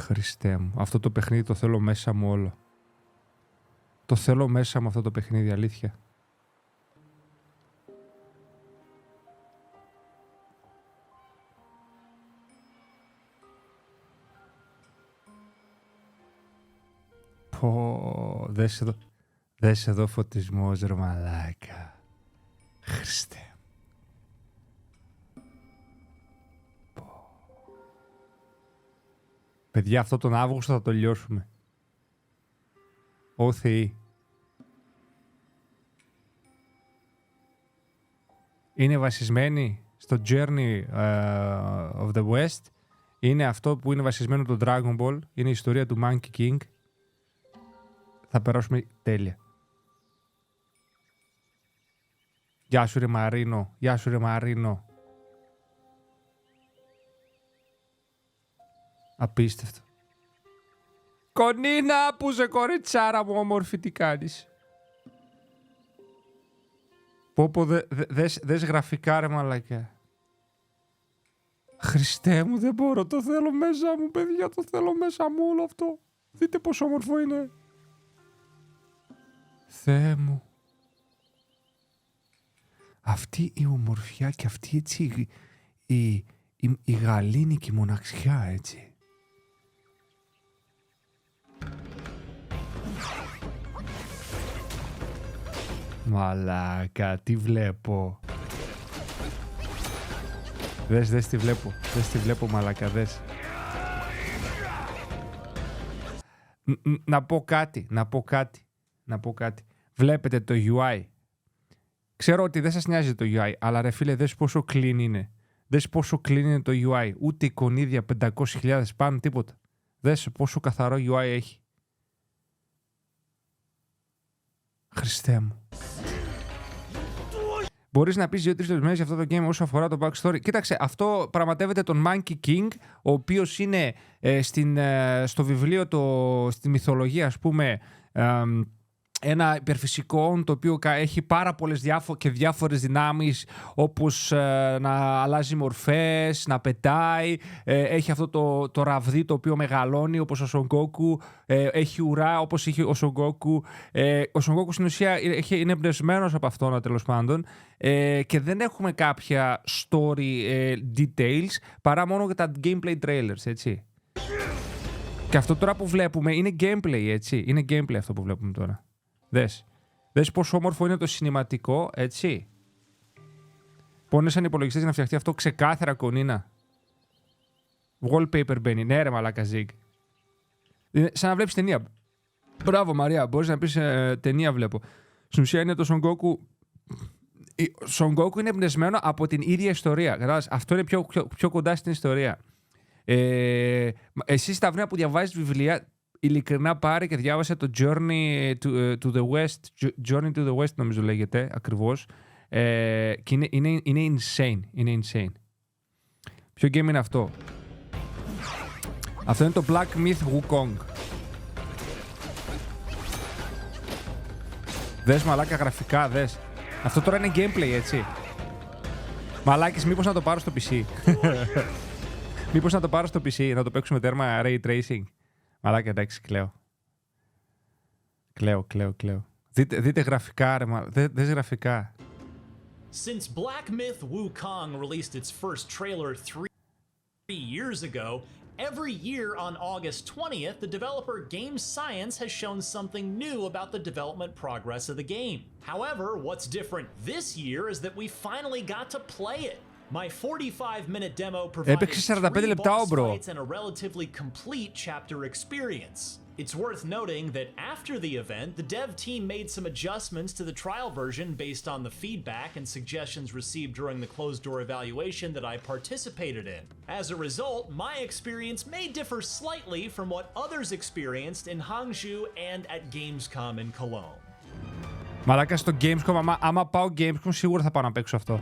Χριστέ μου, αυτό το παιχνίδι το θέλω μέσα μου όλο. Το θέλω μέσα μου αυτό το παιχνίδι, αλήθεια. Πω, δες εδώ φωτισμός ρε μαλάκα. Χριστέ. Παιδιά, αυτό τον Αύγουστο θα το λιώσουμε. Ω Θεοί. Είναι βασισμένη στο Journey of the West. Είναι αυτό που είναι βασισμένο το Dragon Ball. Είναι η ιστορία του Monkey King. Θα περάσουμε τέλεια. Γεια σου ρε Μαρίνο. Γεια σου ρε Μαρίνο. Απίστευτο. Κονίνα που σε κοριτσάρα μου όμορφη τι κάνεις. Πω δες γραφικά ρε μαλακιά. Χριστέ μου δεν μπορώ, το θέλω μέσα μου παιδιά, το θέλω μέσα μου όλο αυτό. Δείτε πόσο όμορφο είναι. Θεέ μου. Αυτή η ομορφιά και αυτή έτσι η γαλήνικη μοναξιά έτσι. Μαλάκα, τι βλέπω. Δες τι βλέπω. Δες τι βλέπω μαλάκα, δες. Να πω κάτι. Βλέπετε το UI. Ξέρω ότι δεν σας νοιάζει το UI, αλλά ρε φίλε δες πόσο clean είναι. Δες πόσο clean είναι το UI. Ούτε εικονίδια 500.000 πάνω, τίποτα. Δες πόσο καθαρό UI έχει. Χριστέ μου. Μπορείς να πεις 2-3 λεπτομέρειες για αυτό το game όσο αφορά το backstory. Κοίταξε, αυτό πραγματεύεται τον Monkey King, ο οποίος είναι στο βιβλίο, στη μυθολογία, ας πούμε, ένα υπερφυσικό το οποίο έχει πάρα πολλές και διάφορες δυνάμεις, όπως να αλλάζει μορφές, να πετάει, έχει αυτό το ραβδί το οποίο μεγαλώνει όπως ο Son Goku, έχει ουρά όπως είχε ο Son Goku. Ο Son Goku στην ουσία είναι εμπνευσμένος από αυτόν τέλος πάντων, και δεν έχουμε κάποια story details παρά μόνο για τα gameplay trailers, έτσι. Και αυτό τώρα που βλέπουμε είναι gameplay, έτσι. Είναι gameplay αυτό που βλέπουμε τώρα. Δες πόσο όμορφο είναι το σινηματικό, έτσι. Πόνεσαν οι υπολογιστές για να φτιαχτεί αυτό ξεκάθαρα, Κονίνα. Wallpaper μπαίνει. Ναι ρε μαλάκα Zig. Σαν να βλέπεις ταινία. Μπράβο Μαρία, μπορείς να πεις ταινία βλέπω. Στην ουσία είναι το Son Goku. Son Goku είναι εμπνευσμένο από την ίδια ιστορία. Κατάλαβες, αυτό είναι πιο κοντά στην ιστορία. Εσύ στα βρήμα που διαβάζεις βιβλία, ειλικρινά πάρε και διάβασε το Journey to the West. Journey to the West νομίζω λέγεται ακριβώς. Και είναι insane. Είναι insane. Ποιο game είναι αυτό? Αυτό είναι το Black Myth Wukong. Δες μαλάκα γραφικά, δες. Αυτό τώρα είναι gameplay, έτσι. Μαλάκες, μήπως να το πάρω στο PC. Μήπως να το πάρω στο PC, να το παίξουμε τέρμα Ray Tracing. Μαλάκα, εντάξει, κλαίω. Κλαίω. Δείτε γραφικά, ρε, δες γραφικά. Since Black Myth Wukong released its first trailer 3 years ago, every year on August 20th, the developer Game Science has shown something new about the development progress of the game. However, what's different this year is that we finally got to play it. My 45-minute demo provided 3 boss fights and a relatively complete chapter experience. It's worth noting that after the event, the dev team made some adjustments to the trial version based on the feedback and suggestions received during the closed-door evaluation that I participated in. As a result, my experience may differ slightly from what others experienced in Hangzhou and at Gamescom in Cologne. Μαλάκα, στο Gamescom, άμα πάω Gamescom, σίγουρα θα πάω να παίξω αυτό.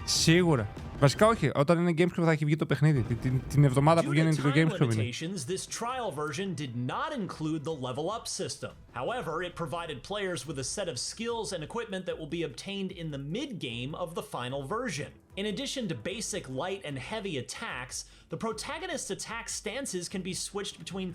Σίγουρα. Βασικά όχι, όταν είναι Gamescom θα έχει βγει το παιχνίδι. Την εβδομάδα που βγαίνει το Gamescom είναι. This trial version did not include the level up system. However, it provided players with a set of skills and equipment that will be obtained in the mid-game of the final version. In addition to basic light and heavy attacks, the protagonist's attack stances can be switched between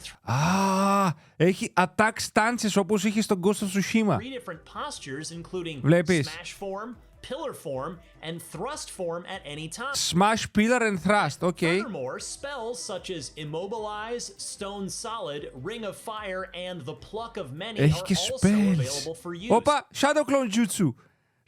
έχει attack stances όπως είχε στον Ghost of Tsushima. 3 different postures, including Βλέπεις. smash form, pillar form, and thrust form at any time. Smash, pillar and thrust, okay. Furthermore, spells such as Immobilize, Stone Solid, Ring of Fire, and the Pluck of Many Έχει are και also spells. available for use. Όπα, Shadow Clone Jutsu.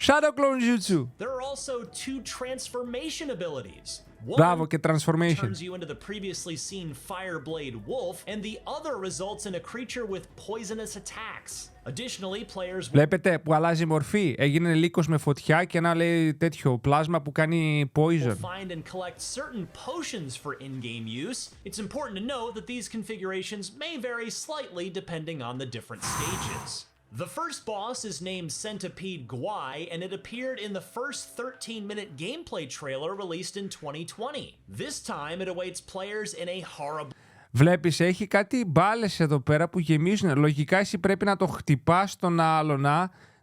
Shadow Clone Jutsu. There are also 2 transformation abilities. Μπράβο, One και transformation. turns you into the previously seen Fireblade Wolf, and the other results in a creature with poisonous attacks. Additionally, players Βλέπετε που αλλάζει μορφή. Έγινε λύκος με φωτιά και ένα λέει τέτοιο πλάσμα που κάνει poison. will find and collect certain potions for in-game use. It's important to note that these configurations may vary slightly depending on the different stages. The first boss is named Centipede Guai, and it appeared in the first 13-minute gameplay trailer released in 2020. This time, it awaits players in a horrible... Βλέπεις, έχει κάτι μπάλες εδώ πέρα που γεμίζουν. Λογικά εσύ πρέπει να το χτυπάς τον άλλον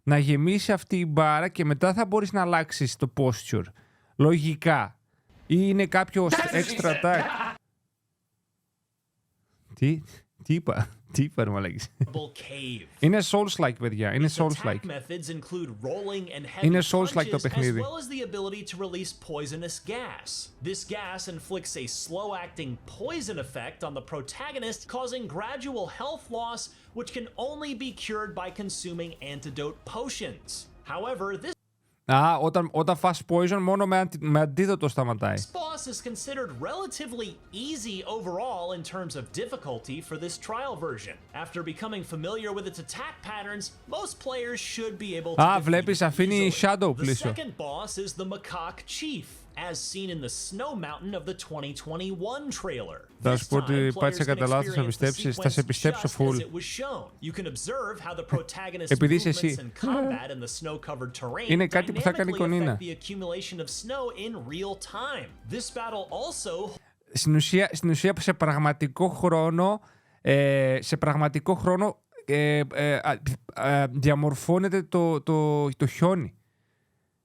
να γεμίσει αυτή η μπάρα και μετά θα μπορείς να αλλάξεις το posture. Λογικά. Ή είναι κάποιο extra attack. Τι είπα. Τι είπα ρε μαλάκης. Είναι Souls-like, παιδιά. Είναι Souls-like. Είναι Souls-like το παιχνίδι. As well as the ability to release poisonous gas. This gas inflicts a slow-acting poison effect on the protagonist, causing gradual health loss, which can only be cured by consuming antidote potions. However, this Όταν φας poison μόνο με αντίδοτο σταματάει. This boss is considered relatively easy overall in terms of difficulty for this trial version. After becoming familiar with its attack patterns, most players should be able to defeat βλέπεις, it αφήνει easily. shadow The πίσω. second boss is the Macaque Chief, as seen in the Snow Mountain of the 2021 trailer. Θα σου πω ότι πάτησα κατά λάθος να πιστέψεις, θα σε πιστέψω full. Επειδή είσαι εσύ. Είναι κάτι που θα κάνει κονίνα. Στην ουσία σε πραγματικό χρόνο διαμορφώνεται το χιόνι.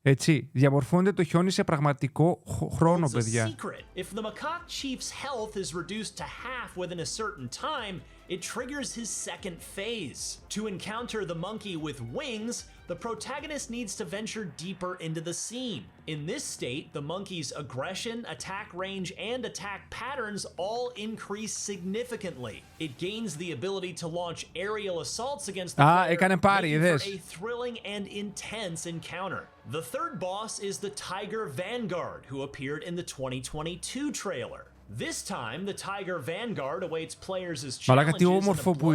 Έτσι, διαμορφώνεται το χιόνι σε πραγματικό χρόνο, παιδιά. If the Macaque Chief's health is reduced to half within a certain time, it triggers his second phase. To encounter the monkey with wings, the protagonist needs to venture deeper into the scene. In this state, the monkey's aggression, attack range, and attack patterns all increase significantly. It gains the ability to launch aerial assaults against the player, making for a thrilling and intense encounter. The third boss is the Tiger Vanguard, who appeared in the 2022 trailer. This time, the Tiger Vanguard awaits players as challenges in a blood pool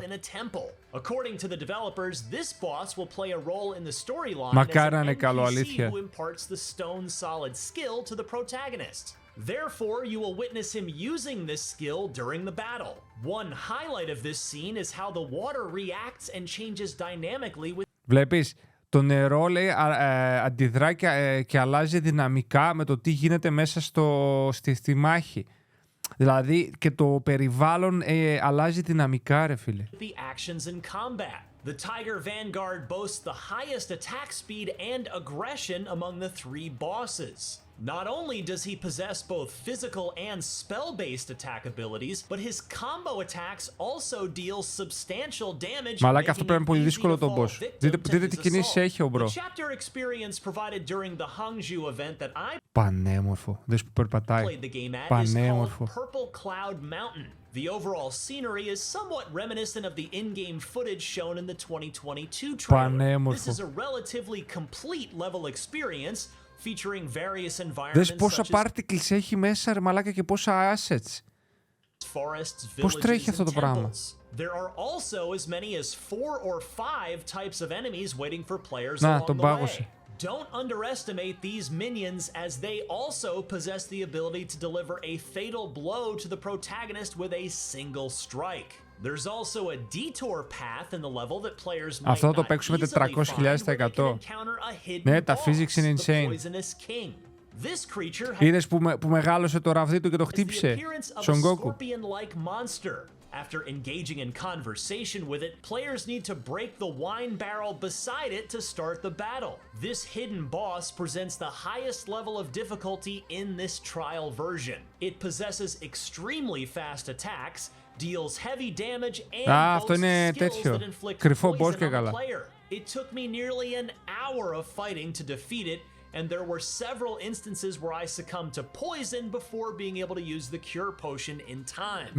in a temple. According to the developers, this boss will play a role in the storyline as an NPC who imparts the stone solid skill to the protagonist. Therefore, you will witness him using this skill during the battle. One highlight of this scene is how the water reacts and changes dynamically with... Βλέπεις, το νερό λέει αντιδρά και αλλάζει δυναμικά με το τι γίνεται μέσα στη μάχη. Δηλαδή και το περιβάλλον αλλάζει δυναμικά, ρε φίλε. The actions in combat. The Tiger Vanguard boasts the highest attack speed and aggression among the 3 bosses. Not only does he possess both physical and spell-based attack abilities, but his combo attacks also deal substantial damage. Μαλάκα, αυτό πρέπει να είναι πολύ δύσκολο το boss. Δείτε τι κινήσεις έχει ο μπρο. Πανέμορφο. Δες που περπατάει. Πανέμορφο. The overall scenery is somewhat reminiscent of the in-game footage shown in the 2022 trailer. This is a relatively complete level experience featuring various environments. Δες πόσα particles έχει μέσα, ρε μαλάκα, και πόσα assets. Πώς τρέχει αυτό το πράγμα. There are also as many as 4 or 5 types of enemies waiting for players Να, along τον the πάγωσε. way. Don't underestimate these minions, as they also possess the ability to deliver a fatal blow to the protagonist with a single strike. There's also a detour path in the level that players might Αυτό θα το not παίξουμε easily find, where they can 400,000%. encounter a hidden Ναι, τα boss, physics είναι the insane. poisonous king. This creature has Είδες που μεγάλωσε το ραβδί του και το the χτύπησε. appearance of Son a Goku. scorpion-like monster. After engaging in conversation with it, players need to break the wine barrel beside it to start the battle. This hidden boss presents the highest level of difficulty in this trial version. It possesses extremely fast attacks, deals heavy damage, and boasts skills that inflict poison on the player. It took me nearly an hour of fighting to defeat it, and there were several instances where I succumbed to poison before being able to use the cure potion in time.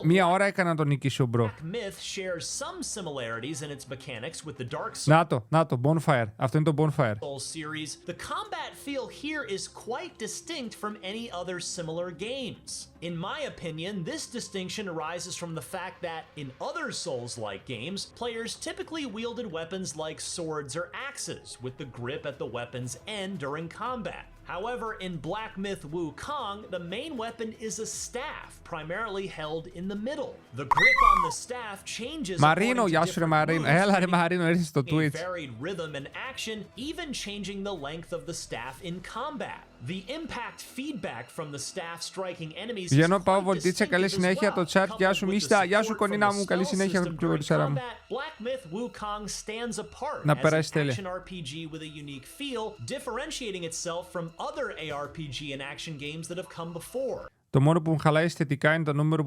Μία ώρα έκανα να τον νικήσω, bro. Black Myth shares some similarities in its mechanics with the Dark Souls. Να το, bonfire. Αυτό είναι το bonfire. Series. The combat feel here is quite distinct from any other similar games. In my opinion, this distinction arises from the fact that in other Souls-like games, players typically wielded weapons like swords or axes, with the grip at the weapon's end during combat. However, in Black Myth Wukong, the main weapon is a staff, primarily held in the middle. The grip on the staff changes Marino, γεια σου ρε Marino. Έλα ρε Marino, έρθεις στο Twitch. A varied rhythm and action, even changing the length of the staff in combat. The impact feedback from the staff striking enemies is Βγαίνω, πάω quite βολτίτσα, καλή distinctive as συνέχεια well. το chat. Γεια σου Mysta, γεια σου Κονίνα μου, καλή συνέχεια Black Myth Wukong stands apart να as περάσει an τέλεια. action RPG with a unique feel, differentiating itself from other ARPG and action games that have come before. Το μόνο που μου χαλάει αισθητικά είναι το νούμερο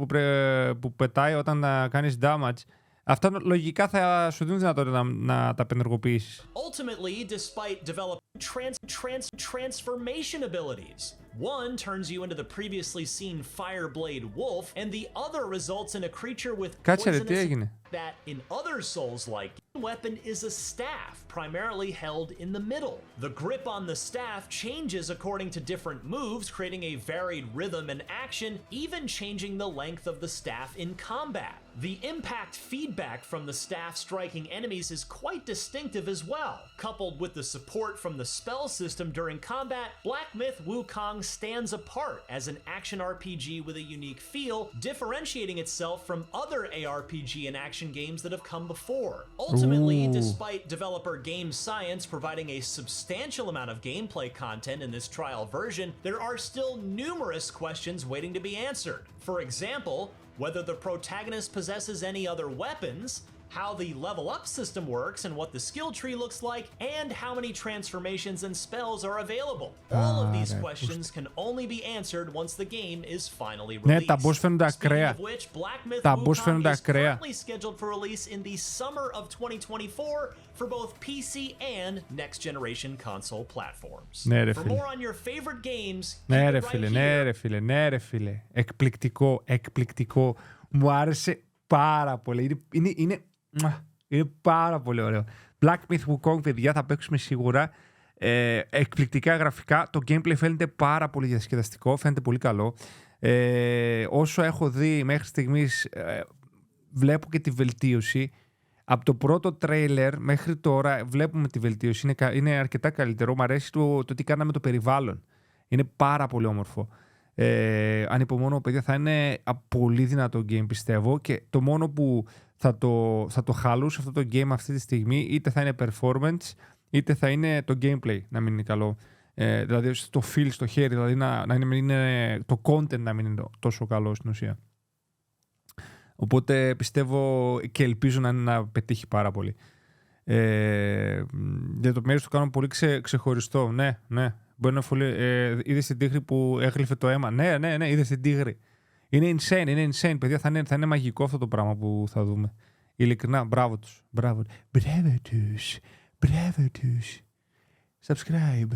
που πετάει όταν κάνεις damage. Αυτά λογικά θα σου δίνουν δυνατότητα να τα απενεργοποιήσεις. Ultimately, despite developing transformation abilities. One turns you into the previously seen Fireblade Wolf, and the other results in a creature with poisonous that in other Souls-like weapon is a staff, primarily held in the middle. The grip on the staff changes according to different moves, creating a varied rhythm and action, even changing the length of the staff in combat. The impact feedback from the staff striking enemies is quite distinctive as well. Coupled with the support from the spell system during combat, Black Myth Wukong stands apart as an action RPG with a unique feel, differentiating itself from other ARPG and action games that have come before. Ultimately, despite developer Game Science providing a substantial amount of gameplay content in this trial version, there are still numerous questions waiting to be answered. For example, whether the protagonist possesses any other weapons, how the level up system works and what the skill tree looks like, and how many transformations and spells are available. All of these questions can only be answered once the game is finally released. Ναι, τα boss φαίνονται ακραία. Τα boss φαίνονται ακραία. Currently scheduled for release in the summer of 2024 for both PC and next generation console platforms. Ναι, ρε For φίλε. more on your favorite games, Ναι keep ρε it φίλε, right ναι here. ρε φίλε, ναι ρε φίλε. Εκπληκτικό, εκπληκτικό. Μου άρεσε πάρα πολύ. Είναι πάρα πολύ ωραίο. Black Myth Wukong, παιδιά, θα παίξουμε σίγουρα. Εκπληκτικά γραφικά. Το gameplay φαίνεται πάρα πολύ διασκεδαστικό, φαίνεται πολύ καλό. Όσο έχω δει μέχρι στιγμής, βλέπω και τη βελτίωση. Από το πρώτο τρέιλερ μέχρι τώρα βλέπουμε τη βελτίωση. Είναι αρκετά καλύτερο. Μου αρέσει το τι κάναμε το περιβάλλον. Είναι πάρα πολύ όμορφο. Ανυπομονώ, παιδιά, θα είναι πολύ δυνατό game, πιστεύω, και το μόνο που θα το χαλούσε αυτό το game αυτή τη στιγμή είτε θα είναι performance είτε θα είναι το gameplay να μην είναι καλό, δηλαδή το feel στο χέρι, δηλαδή να είναι το content να μην είναι τόσο καλό στην ουσία. Οπότε πιστεύω και ελπίζω να πετύχει πάρα πολύ. Για το μέρος του κάνω πολύ ξεχωριστό. Ναι. Μπορεί να είδες την τίγρη που έγλυφε το αίμα. Ναι, είδες την τίγρη. Είναι insane, παιδιά. Θα είναι μαγικό αυτό το πράγμα που θα δούμε. Ειλικρινά, μπράβο τους. Subscribe.